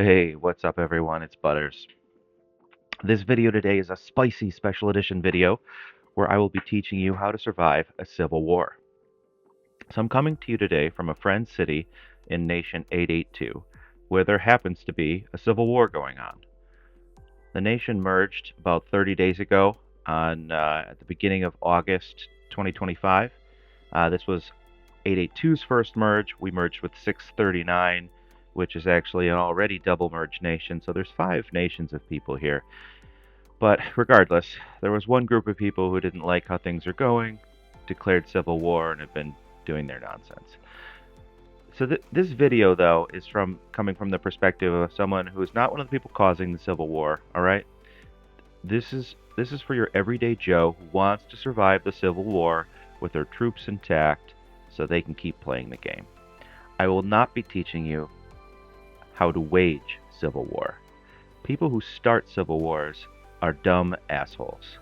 Hey, what's up everyone? It's Butters. This video today is a spicy special edition video where I will be teaching you how to survive a civil war. So I'm coming to you today from a friend's city in nation 882, where there happens to be a civil war going on. The nation merged about 30 days ago on at the beginning of August 2025. This was 882's first merge. We merged with 639, which is actually an already double merged nation. So there's 5 nations of people here. But regardless, there was one group of people who didn't like how things are going, declared civil war, and have been doing their nonsense. So this video, though, is coming from the perspective of someone who is not one of the people causing the civil war. All right, this is for your everyday Joe who wants to survive the civil war with their troops intact, so they can keep playing the game. I will not be teaching you how to wage civil war. People who start civil wars are dumb assholes.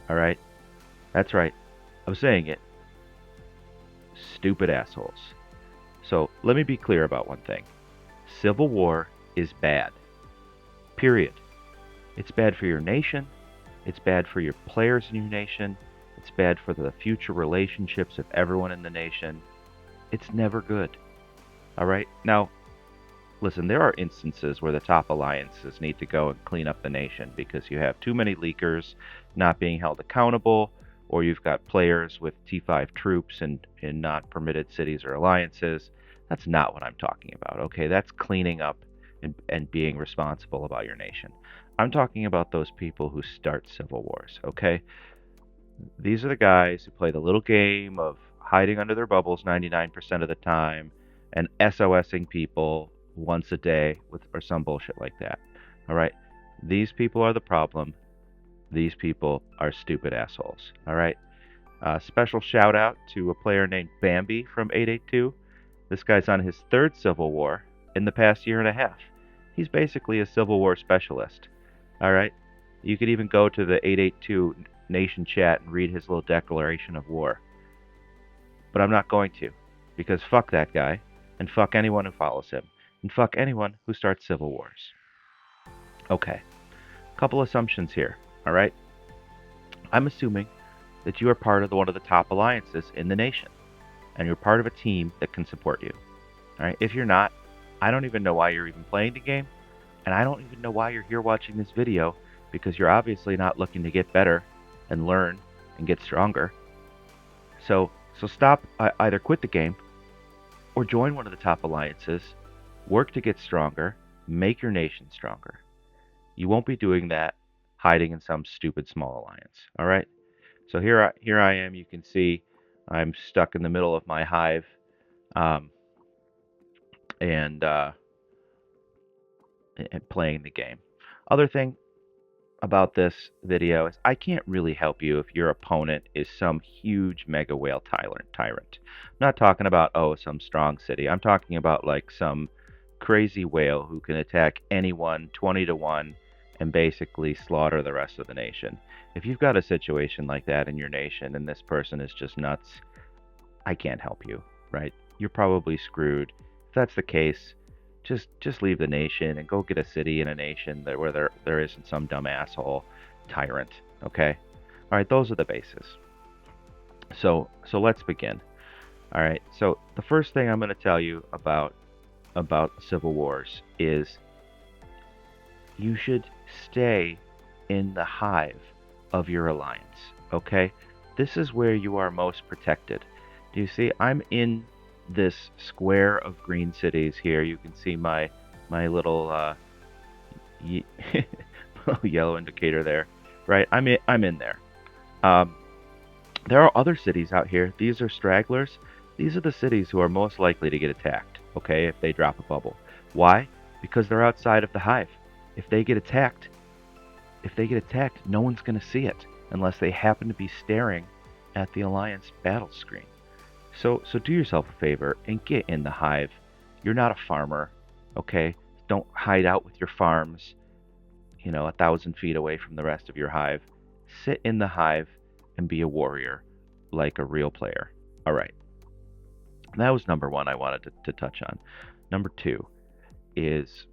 All right? That's right. I'm saying it. Stupid assholes. So let me be clear about one thing. Civil war is bad. Period. It's bad for your nation. It's bad for your players in your nation. It's bad for the future relationships of everyone in the nation. It's never good. All right? Now, listen, there are instances where the top alliances need to go and clean up the nation because you have too many leakers not being held accountable, or you've got players with T5 troops in not permitted cities or alliances. That's not what I'm talking about, okay? That's cleaning up and being responsible about your nation. I'm talking about those people who start civil wars, okay? These are the guys who play the little game of hiding under their bubbles 99% of the time and SOSing people once a day with or some bullshit like that. All right? These people are the problem. These people are stupid assholes. All right? Special shout out to a player named Bambi from 882. This guy's on his third civil war in the past year and a half. He's basically a civil war specialist. All right? You could even go to the 882 nation chat and read his little declaration of war. But I'm not going to, because fuck that guy, and fuck anyone who follows him, and fuck anyone who starts civil wars. Okay, couple assumptions here, alright? I'm assuming that you are part of one of the top alliances in the nation, and you're part of a team that can support you. Alright, if you're not, I don't even know why you're even playing the game, and I don't even know why you're here watching this video, because you're obviously not looking to get better and learn and get stronger. So stop, either quit the game or join one of the top alliances, work to get stronger, make your nation stronger. You won't be doing that hiding in some stupid small alliance. All right? So here I am. You can see I'm stuck in the middle of my hive, um, and playing the game. Other thing about this video is I can't really help you if your opponent is some huge mega whale tyrant. I'm not talking about, oh, some strong city. I'm talking about like some crazy whale who can attack anyone 20 to 1 and basically slaughter the rest of the nation. If you've got a situation like that in your nation and this person is just nuts, I can't help you, right? You're probably screwed. If that's the case, just leave the nation and go get a city in a nation where there isn't some dumb asshole tyrant. Okay, all right. Those are the bases. So let's begin. All right. So the first thing I'm going to tell you about civil wars is you should stay in the hive of your alliance. Okay, this is where you are most protected. Do you see? I'm in this square of green cities here. You can see my little yellow indicator there, right? I'm in there. Um, there are other cities out here. These are stragglers. These are the cities who are most likely to get attacked. Okay, if they drop a bubble. Why? Because they're outside of the hive. If they get attacked, no one's going to see it unless they happen to be staring at the alliance battle screen. So do yourself a favor and get in the hive. You're not a farmer, okay? Don't hide out with your farms, 1,000 feet away from the rest of your hive. Sit in the hive and be a warrior like a real player. All right. That was number one I wanted to touch on. Number two is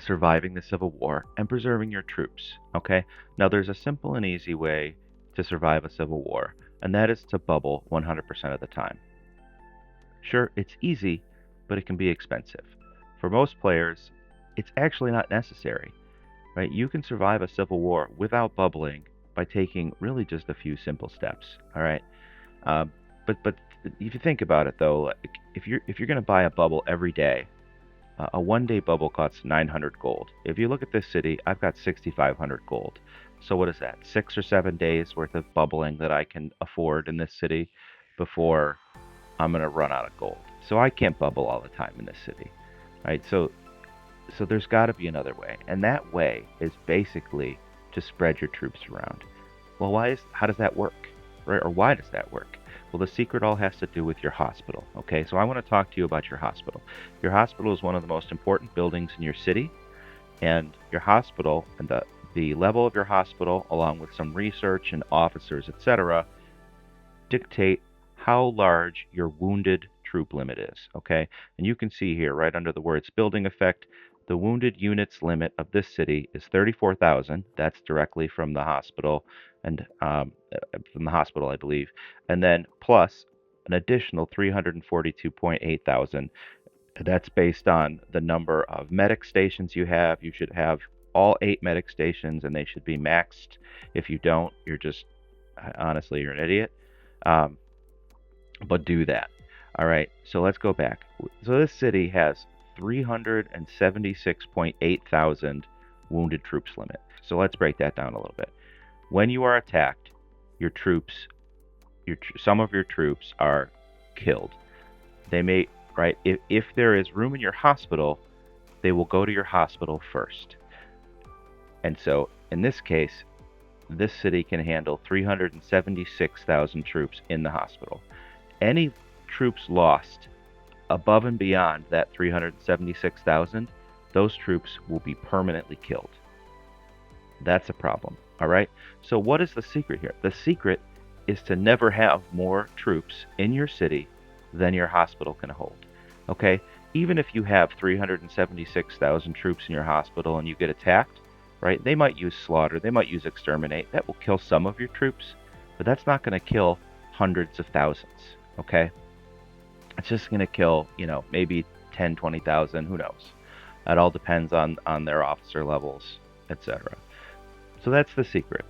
surviving the Civil War, and preserving your troops. Okay? Now, there's a simple and easy way to survive a Civil War, and that is to bubble 100% of the time. Sure, it's easy, but it can be expensive. For most players, it's actually not necessary, right? You can survive a Civil War without bubbling by taking really just a few simple steps. All right. Um, but if you think about it though, like if you're going to buy a bubble every day, a 1 day bubble costs 900 gold. If you look at this city, I've got 6,500 gold. So what is that? 6 or 7 days worth of bubbling that I can afford in this city before I'm going to run out of gold. So I can't bubble all the time in this city, right? So there's got to be another way, and that way is basically to spread your troops around. Well, how does that work, right? Or why does that work? Well, the secret all has to do with your hospital. Okay, so I want to talk to you about your hospital. Your hospital is one of the most important buildings in your city, and your hospital and the level of your hospital, along with some research and officers, etc., dictate how large your wounded troop limit is, okay? And you can see here, right under the words building effect, the wounded units limit of this city is 34,000. That's directly from the hospital, and from the hospital, I believe. And then plus an additional 342.8 thousand. That's based on the number of medic stations you have. You should have all 8 medic stations, and they should be maxed. If you don't, you're just honestly, you're an idiot. Um, but do that. All right, so let's go back. So this city has 376.8 thousand wounded troops limit. So let's break that down a little bit. When you are attacked, your troops, some of your troops are killed. They may, right, if there is room in your hospital, they will go to your hospital first. And so in this case, this city can handle 376,000 troops in the hospital. Any troops lost above and beyond that 376,000, those troops will be permanently killed. That's a problem. All right. So, what is the secret here? The secret is to never have more troops in your city than your hospital can hold. Okay. Even if you have 376,000 troops in your hospital and you get attacked, right? They might use slaughter, they might use exterminate. That will kill some of your troops, but that's not going to kill hundreds of thousands. Okay. It's just going to kill, maybe 10, 20,000, who knows? That all depends on their officer levels, etc. So that's the secret,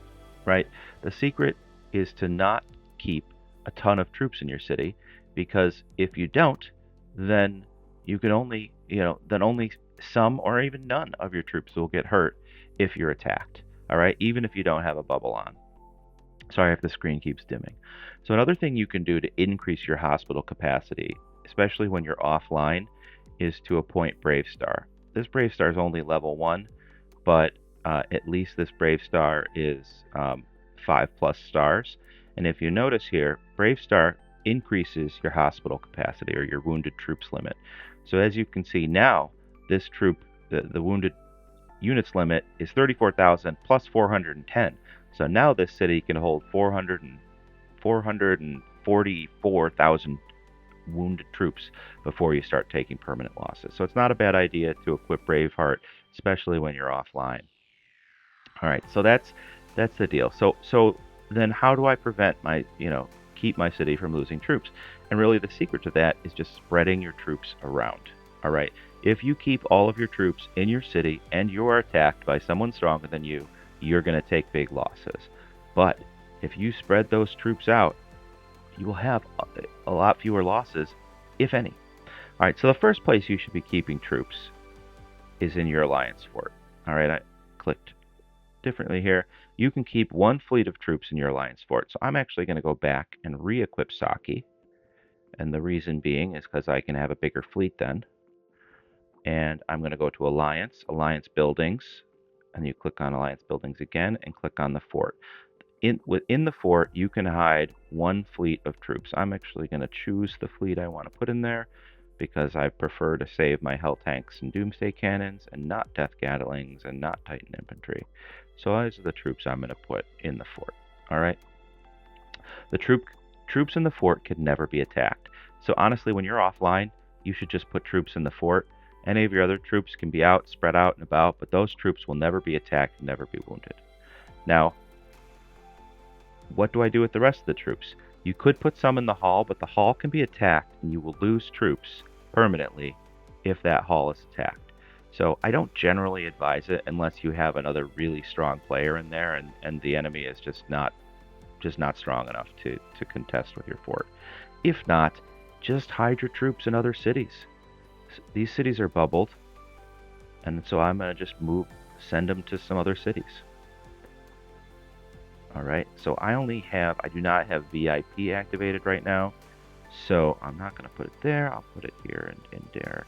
right? The secret is to not keep a ton of troops in your city, because if you don't, then you can only, then only some or even none of your troops will get hurt if you're attacked. All right, even if you don't have a bubble on. Sorry if the screen keeps dimming. So another thing you can do to increase your hospital capacity, especially when you're offline, is to appoint Bravestar. This Bravestar is only level 1, but at least this Bravestar is 5+ stars. And if you notice here, Bravestar increases your hospital capacity or your wounded troops limit. So as you can see now, this troop, the wounded units limit is 34,000 plus 410. So now this city can hold 444,000 wounded troops before you start taking permanent losses. So it's not a bad idea to equip Braveheart, especially when you're offline. All right, so that's the deal. So then how do I prevent keep my city from losing troops? And really the secret to that is just spreading your troops around. All right. If you keep all of your troops in your city and you are attacked by someone stronger than you, you're going to take big losses. But if you spread those troops out, you will have a lot fewer losses, if any. All right, so the first place you should be keeping troops is in your alliance fort. All right, I clicked differently here. You can keep 1 fleet of troops in your alliance fort. So I'm actually going to go back and re-equip Saki. And the reason being is because I can have a bigger fleet then. And I'm going to go to Alliance Buildings, and you click on Alliance Buildings again and click on the fort. Within the fort, you can hide 1 fleet of troops. I'm actually going to choose the fleet I want to put in there because I prefer to save my Hell Tanks and Doomsday Cannons and not Death Gattlings and not Titan Infantry. So those are the troops I'm going to put in the fort. All right. The troops in the fort can never be attacked. So honestly, when you're offline, you should just put troops in the fort Any of your other troops can be out, spread out and about, but those troops will never be attacked and never be wounded. Now, what do I do with the rest of the troops? You could put some in the hall, but the hall can be attacked and you will lose troops permanently if that hall is attacked. So I don't generally advise it unless you have another really strong player in there and the enemy is just not strong enough to contest with your fort. If not, just hide your troops in other cities. These cities are bubbled, and so I'm gonna just send them to some other cities. All right, so I do not have VIP activated right now, so I'm not gonna put it there. I'll put it here in Derek.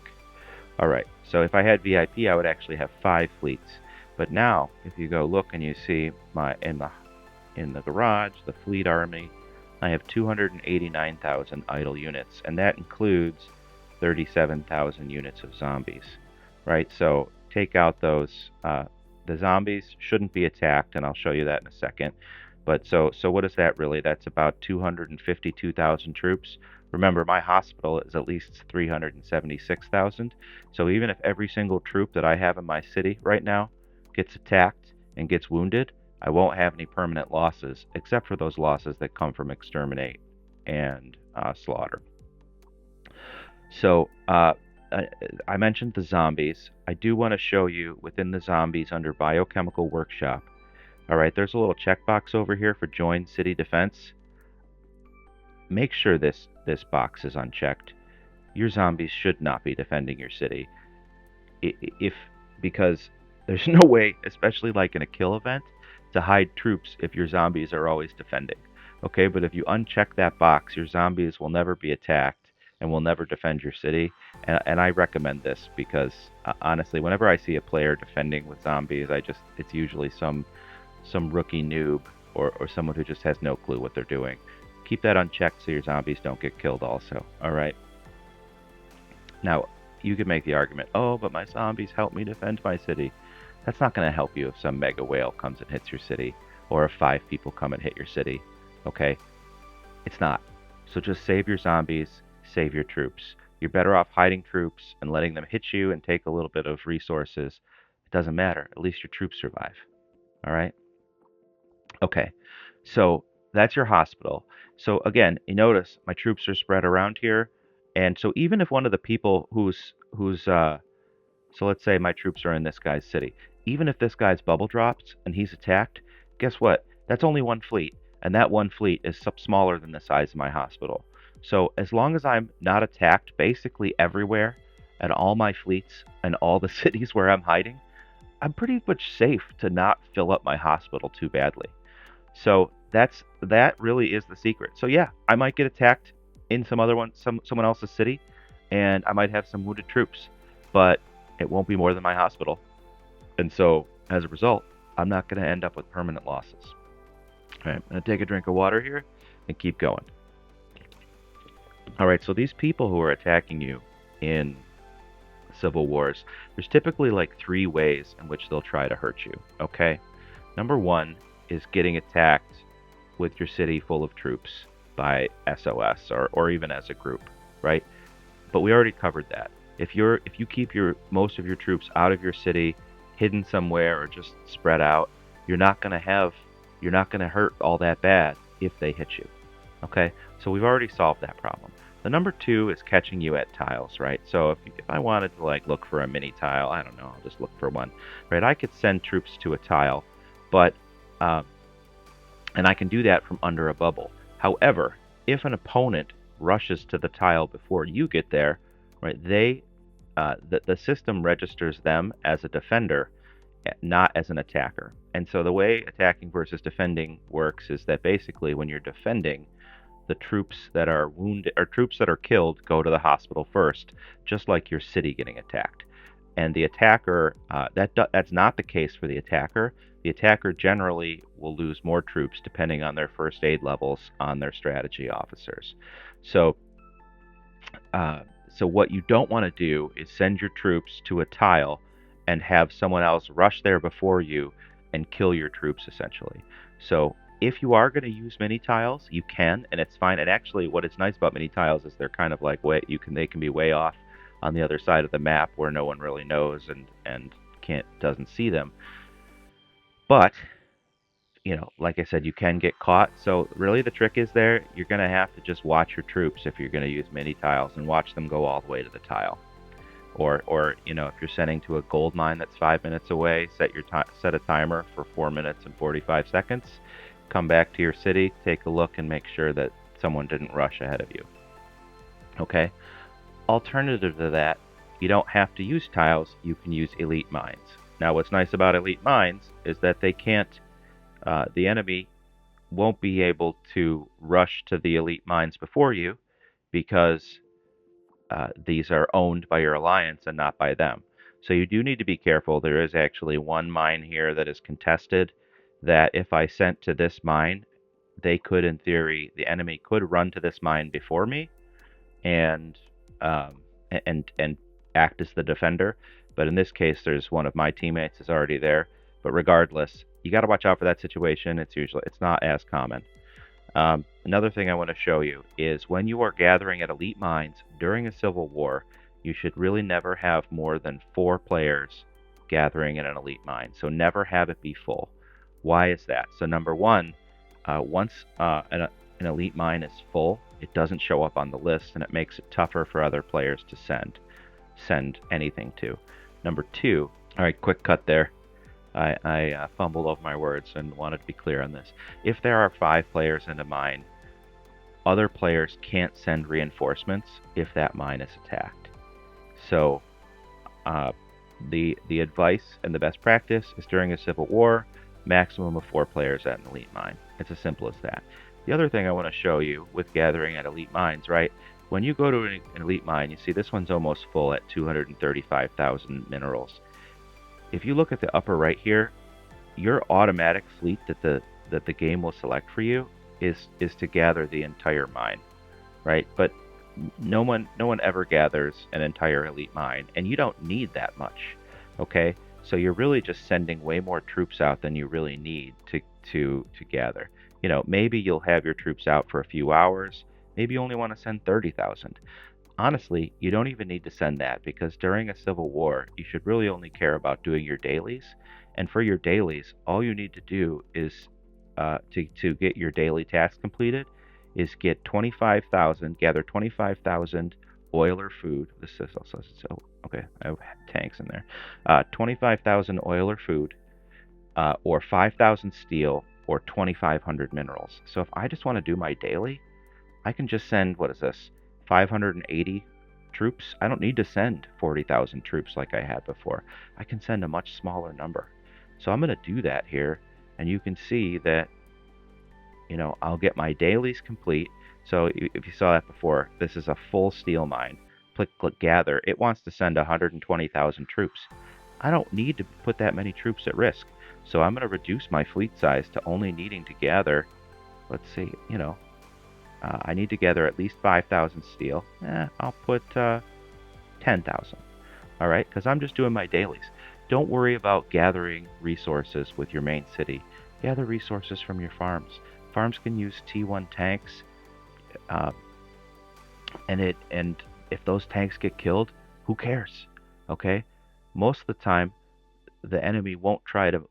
All right, so if I had VIP, I would actually have 5 fleets. But now, if you go look and you see in the garage, the fleet army, I have 289,000 idle units, and that includes 37,000 units of zombies, right? So take out those. The zombies shouldn't be attacked, and I'll show you that in a second. But so what is that really? That's about 252,000 troops. Remember, my hospital is at least 376,000. So even if every single troop that I have in my city right now gets attacked and gets wounded, I won't have any permanent losses, except for those losses that come from exterminate and slaughter. So I mentioned the zombies. I do want to show you within the zombies under Biochemical Workshop. All right, there's a little checkbox over here for Join City Defense. Make sure this box is unchecked. Your zombies should not be defending your city. Because there's no way, especially like in a kill event, to hide troops if your zombies are always defending. Okay, but if you uncheck that box, your zombies will never be attacked and will never defend your city. And I recommend this because honestly, whenever I see a player defending with zombies, it's usually some rookie noob or someone who just has no clue what they're doing. Keep that unchecked so your zombies don't get killed also. All right. Now, you could make the argument, oh, but my zombies help me defend my city. That's not going to help you if some mega whale comes and hits your city, or if 5 people come and hit your city. Okay? It's not. So just save your zombies, save your troops. You're better off hiding troops and letting them hit you and take a little bit of resources. It doesn't matter. At least your troops survive. All right? Okay. So that's your hospital. So again, you notice my troops are spread around here. And so even if one of the people so let's say my troops are in this guy's city. Even if this guy's bubble drops and he's attacked, guess what? That's only one fleet, and that one fleet is smaller than the size of my hospital. So as long as I'm not attacked basically everywhere and all my fleets and all the cities where I'm hiding, I'm pretty much safe to not fill up my hospital too badly. So that really is the secret. So yeah, I might get attacked in someone else's city, and I might have some wounded troops, but it won't be more than my hospital. And so as a result, I'm not going to end up with permanent losses. All right, I'm going to take a drink of water here and keep going. All right, so these people who are attacking you in civil wars, there's typically like 3 ways in which they'll try to hurt you. Okay, number 1 is getting attacked with your city full of troops by SOS or even as a group, right? But we already covered that. If you keep most of your troops out of your city, hidden somewhere or just spread out, you're not going to hurt all that bad if they hit you. Okay? So we've already solved that problem. The number 2 is catching you at tiles, right? So if I wanted to like look for a mini tile, I don't know, I'll just look for one, right? I could send troops to a tile, but and I can do that from under a bubble. However, if an opponent rushes to the tile before you get there, right? The system registers them as a defender, not as an attacker. And so the way attacking versus defending works is that basically when you're defending, the troops that are wounded or troops that are killed go to the hospital first, just like your city getting attacked. And the attacker, that's not the case for the attacker. The attacker generally will lose more troops depending on their first aid levels on their strategy officers. So what you don't want to do is send your troops to a tile and have someone else rush there before you and kill your troops essentially. So if you are going to use mini tiles, you can, and it's fine. And actually, what is nice about mini tiles is they're kind of like they can be way off on the other side of the map where no one really knows and doesn't see them. But like I said, you can get caught. So really the trick is there, you're going to have to just watch your troops if you're going to use mini tiles and watch them go all the way to the tile. Or if you're sending to a gold mine that's 5 minutes away, set a timer for 4 minutes and 45 seconds. Come back to your city, take a look, and make sure that someone didn't rush ahead of you. Okay. Alternative to that, you don't have to use tiles. You can use elite mines. Now, what's nice about elite mines is that they can't. The enemy won't be able to rush to the elite mines before you because these are owned by your alliance and not by them. So you do need to be careful. There is actually one mine here that is contested that if I sent to this mine, they could, in theory, the enemy could run to this mine before me and um, and act as the defender. But in this case, there's one of my teammates is already there. But regardless, you got to watch out for that situation. It's not as common. Another thing I want to show you is when you are gathering at elite mines during a civil war, you should really never have more than 4 players gathering in an elite mine. So never have it be full. Why is that? So number one, once an elite mine is full, it doesn't show up on the list, and it makes it tougher for other players to send anything to. Number two, all right, quick cut there. I fumbled over my words and wanted to be clear on this. If there are 5 players in a mine, other players can't send reinforcements if that mine is attacked. So the advice and the best practice is during a civil war, maximum of 4 players at an elite mine. It's as simple as that. The other thing I want to show you with gathering at elite mines, right? When you go to an elite mine, you see this one's almost full at 235,000 minerals. If you look at the upper right here, your automatic fleet that the game will select for you is to gather the entire mine, right? But no one ever gathers an entire elite mine, and you don't need that much. Okay, so you're really just sending way more troops out than you really need to gather. Maybe you'll have your troops out for a few hours. Maybe you only want to send 30,000. Honestly, you don't even need to send that because during a civil war, you should really only care about doing your dailies. And for your dailies, all you need to do is to get your daily task completed is get 25,000, gather 25,000 oil or food. This is also so okay. I have tanks in there. 25,000 oil or food, or 5,000 steel, or 2,500 minerals. So if I just want to do my daily, I can just send, what is this, 580 troops? I don't need to send 40,000 troops like I had before. I can send a much smaller number. So I'm going to do that here, and you can see that, I'll get my dailies complete. So if you saw that before, this is a full steel mine. Click gather. It wants to send 120,000 troops. I don't need to put that many troops at risk. So I'm going to reduce my fleet size to only needing to gather, let's see, I need to gather at least 5,000 steel. I'll put 10,000. All right, because I'm just doing my dailies. Don't worry about gathering resources with your main city. Gather resources from your farms. Farms can use T1 tanks, and if those tanks get killed, who cares? Okay, most of the time, the enemy won't try to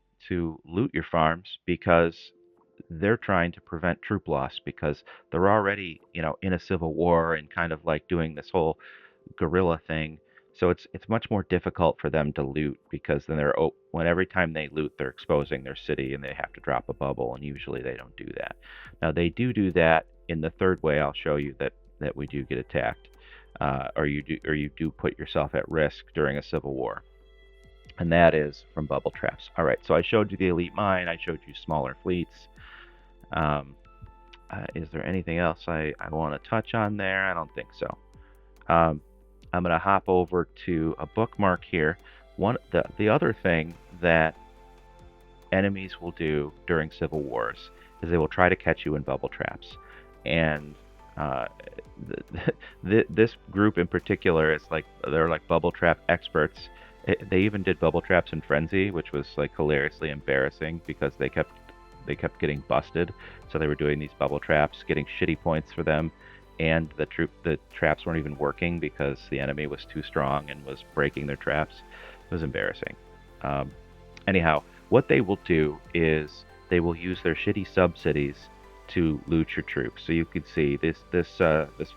loot your farms because they're trying to prevent troop loss because they're already, in a civil war and kind of like doing this whole guerrilla thing. So it's much more difficult for them to loot because then when every time they loot, they're exposing their city and they have to drop a bubble, and usually they don't do that. Now they do that in the third way. I'll show you that we do get attacked, or you do put yourself at risk during a civil war. And that is from bubble traps. All right, so I showed you the elite mine. I showed you smaller fleets. Is there anything else I want to touch on there? I don't think so. I'm going to hop over to a bookmark here. The other thing that enemies will do during civil wars is they will try to catch you in bubble traps. And this group in particular is they're like bubble trap experts. They even did bubble traps in Frenzy, which was like hilariously embarrassing because they kept getting busted. So they were doing these bubble traps, getting shitty points for them, and the traps weren't even working because the enemy was too strong and was breaking their traps. It was embarrassing. Um, Anyhow, what they will do is they will use their shitty sub cities to loot your troops. So you can see this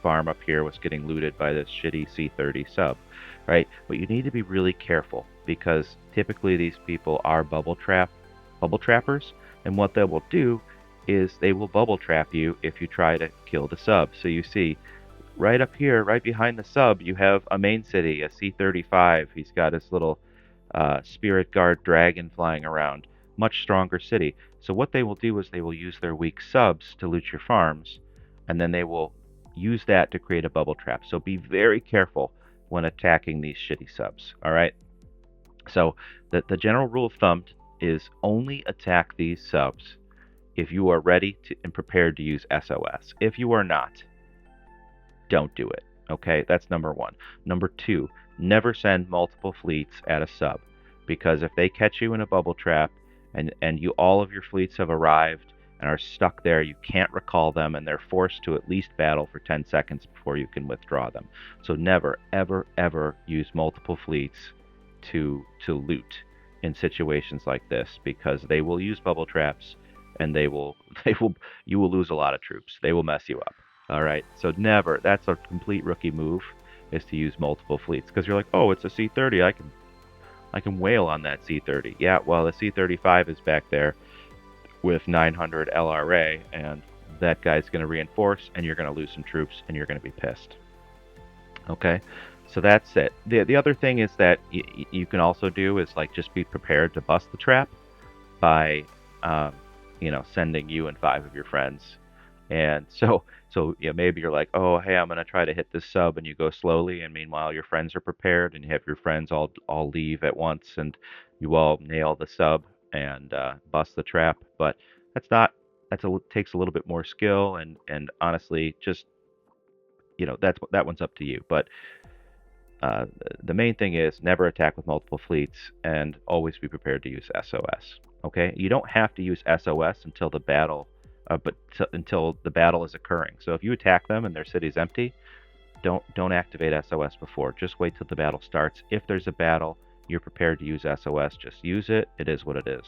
farm up here was getting looted by this shitty C-30 sub, right? But you need to be really careful because typically these people are bubble trappers, and what they will do is they will bubble trap you if you try to kill the sub. So you see right up here, right behind the sub, you have a main city, a C-35. He's got his little Spirit Guard dragon flying around. Much stronger city. So what they will do is they will use their weak subs to loot your farms, and then they will use that to create a bubble trap. So be very careful when attacking these shitty subs. All right. So the general rule of thumb is only attack these subs if you are ready to, and prepared to use SOS. If you are not, don't do it. Okay, that's number one. Number two, never send multiple fleets at a sub, because if they catch you in a bubble trap and you all of your fleets have arrived and are stuck there, you can't recall them and they're forced to at least battle for 10 seconds before you can withdraw them. So never, ever, ever use multiple fleets to loot in situations like this, because they will use bubble traps and you will lose a lot of troops. They will mess you up. All right, so never. That's a complete rookie move, is to use multiple fleets, because you're like, oh, it's a C-30. I can whale on that C-30. Yeah, well, the C-35 is back there with 900 LRA, and that guy's going to reinforce, and you're going to lose some troops, and you're going to be pissed. Okay, so that's it. The other thing is that you can also do is like just be prepared to bust the trap by, um, sending you and 5 of your friends. And so maybe you're like, oh, hey, I'm gonna try to hit this sub, and you go slowly, and meanwhile your friends are prepared, and you have your friends all leave at once, and you all nail the sub and bust the trap. But that's not takes a little bit more skill, and honestly, just that one's up to you. But uh, the main thing is never attack with multiple fleets, and always be prepared to use SOS. Okay, you don't have to use SOS until the battle, until the battle is occurring. So if you attack them and their city's empty, don't activate SOS before. Just wait till the battle starts. If there's a battle, you're prepared to use SOS. Just use it. It is what it is.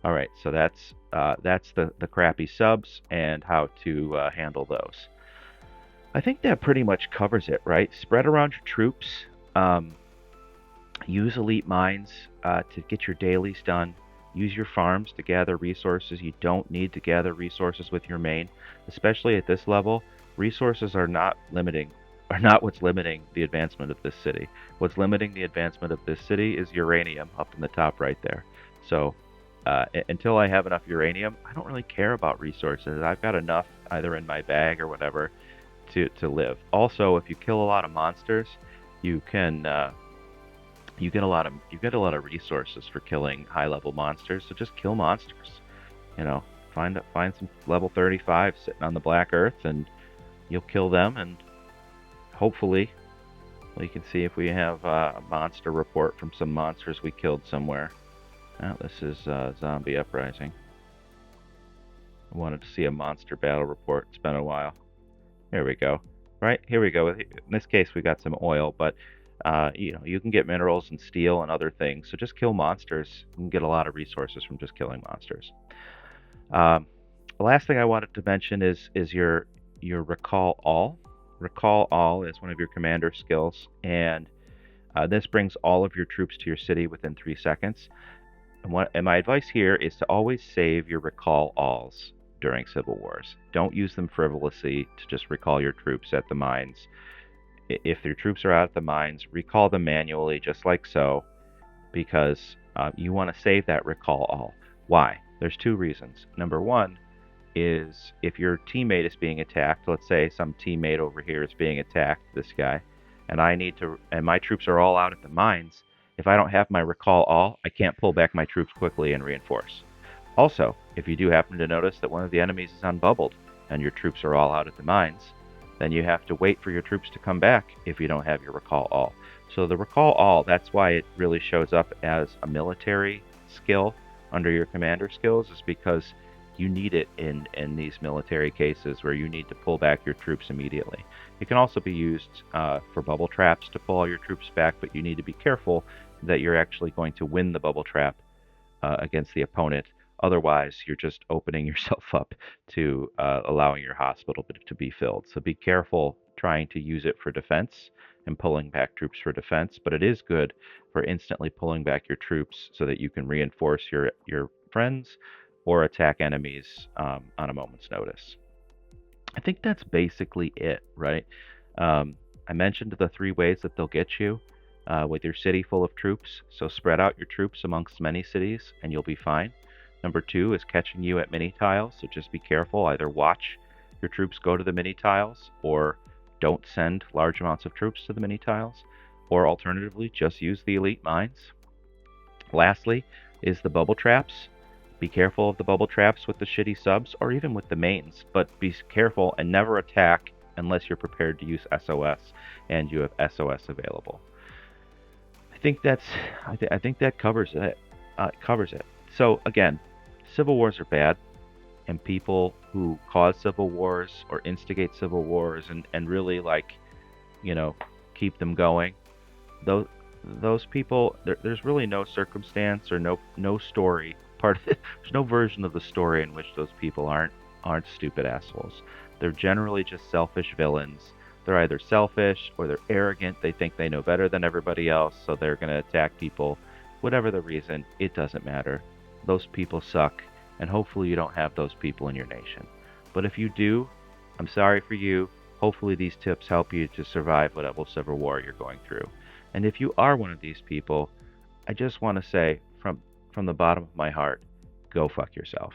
All right, so that's the crappy subs and how to handle those. I think that pretty much covers it, right? Spread around your troops. Um, Use elite mines to get your dailies done. Use your farms to gather resources. You don't need to gather resources with your main, especially at this level. Resources are not what's limiting the advancement of this city. What's limiting the advancement of this city is uranium up in the top right there. So until I have enough uranium, I don't really care about resources. I've got enough either in my bag or whatever to live. Also, if you kill a lot of monsters, you can you get a lot of resources for killing high level monsters. So just kill monsters. You know, find some level 35 sitting on the black earth, and you'll kill them. And hopefully, we can see if we have a monster report from some monsters we killed somewhere. Now, this is Zombie Uprising. I wanted to see a monster battle report. It's been a while. Here we go. Right, here we go. In this case, we got some oil, but you can get minerals and steel and other things. So just kill monsters. You can get a lot of resources from just killing monsters. Um, the last thing I wanted to mention is your recall all. Recall all is one of your commander skills, and this brings all of your troops to your city within 3 seconds. And my advice here is to always save your recall alls during civil wars. Don't use them frivolously to just recall your troops at the mines. If your troops are out at the mines, recall them manually, just like so, because you want to save that recall all. Why? There's 2 reasons. Number one is if your teammate is being attacked, let's say some teammate over here is being attacked, this guy, and my troops are all out at the mines. If I don't have my recall all, I can't pull back my troops quickly and reinforce. Also, if you do happen to notice that one of the enemies is unbubbled and your troops are all out at the mines, then you have to wait for your troops to come back if you don't have your recall all. So the recall all, that's why it really shows up as a military skill under your commander skills, is because you need it in these military cases where you need to pull back your troops immediately. It can also be used for bubble traps to pull all your troops back, but you need to be careful that you're actually going to win the bubble trap against the opponent. Otherwise, you're just opening yourself up to allowing your hospital to be filled. So be careful trying to use it for defense and pulling back troops for defense, but it is good for instantly pulling back your troops so that you can reinforce your friends or attack enemies on a moment's notice. I think that's basically it, right? I mentioned the three ways that they'll get you with your city full of troops. So spread out your troops amongst many cities and you'll be fine. Number two is catching you at mini tiles. So just be careful. Either watch your troops go to the mini tiles or don't send large amounts of troops to the mini tiles. Or alternatively, just use the elite mines. Lastly, is the bubble traps. Be careful of the bubble traps with the shitty subs or even with the mains, but be careful and never attack unless you're prepared to use SOS and you have SOS available. I think that covers it. Covers it. So again, civil wars are bad, and people who cause civil wars or instigate civil wars and really you know keep them going, those those people, there's really no circumstance or no story part of it. There's no version of the story in which those people aren't stupid assholes. They're generally just selfish villains. They're either selfish or they're arrogant. They think they know better than everybody else, so they're going to attack people. Whatever the reason, it doesn't matter. Those people suck, and hopefully you don't have those people in your nation. But if you do, I'm sorry for you. Hopefully these tips help you to survive whatever civil war you're going through. And if you are one of these people, I just want to say from the bottom of my heart, go fuck yourself.